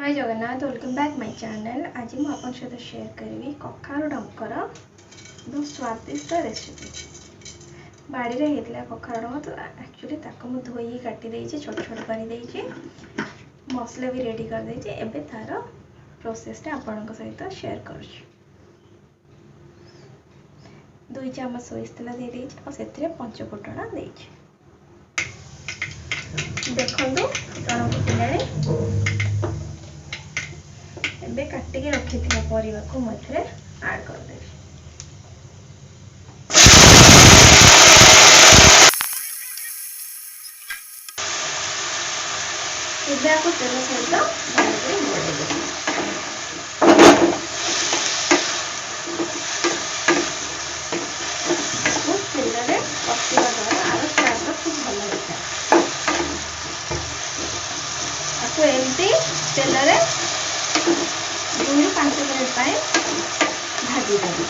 जय Jagannath welcome back my channel. आज मुझे आपन सहित शेयर करी कखारू डंकर बहुत स्वादिष्ट रेसिपी। बाड़ी रे हेतला कखारू डंक तो एक्चुअली ताको मु धोई काटी देछि, छोट छोट करी देछि, मसला भी रेडी कर देछि। एबे तार प्रोसेस टा आपन सहित शेयर करूछि। 2 चम्मच सोरिष तेल दे देछि और सेथिरे पंच फुटण देछि। देखंतु फुटण फुटिलाणी। एबे काटिके रखिथिला परिवा को मथरे ऐड कर देबे। एबे आपको तेल सहित भलसे गोळेइ देबे। बहुत तेलरे पतिवा द्वारा आर स्वाद खूब भल होता है। आपको एमती तेलरे 2 से 5 मिनट पाए भाजी देंगे।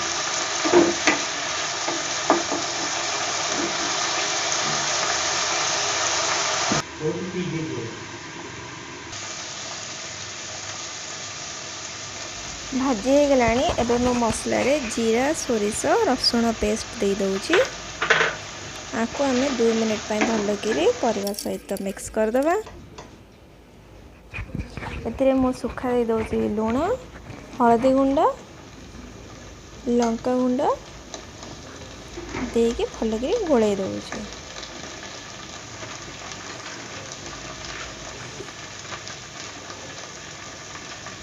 भाजी हो गलानी। एबे मो मसला रे जीरा सोरिष रसुण पेस्ट दे दउची। आको हमें 2 मिनट पाए भल करी परिवा सहित मिक्स कर दबा। एतिरे मो सुखा दे दउची लूण, हळदी गुंड, लंका गुंड देके भल करी गोळेइ दउची।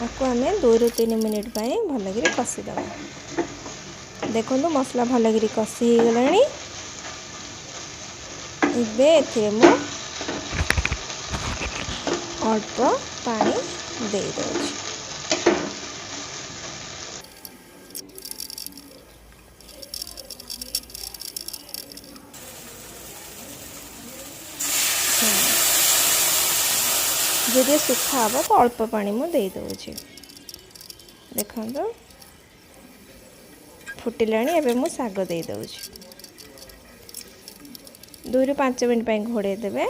आको हमें 2 ରୁ 3 मिनट पाए भल करी कसी दबा। देखंतु मसला भल करी कसी हो गलानी। इबे एथिरे मो अल्प पानी दे दउची। जदि सुखा हम तो अल्प पानी मु दे दउची। देखंतु फुटिलाणी। एबे मु साग दे दउची। 2 ରୁ 5 मिनट पे घोड़े देबे।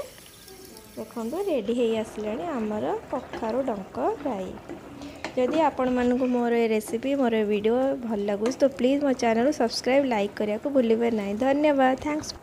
देखंतु रेडी हे आसलाणी हमर कखारू डंक फ्राई। जदि आपण मानकु मोर रेसिपी मोर वीडियो भल लागुस तो प्लीज मो चैनल सब्सक्राइब लाइक करिया को भूलिबे नहीं। धन्यवाद। थैंक्स।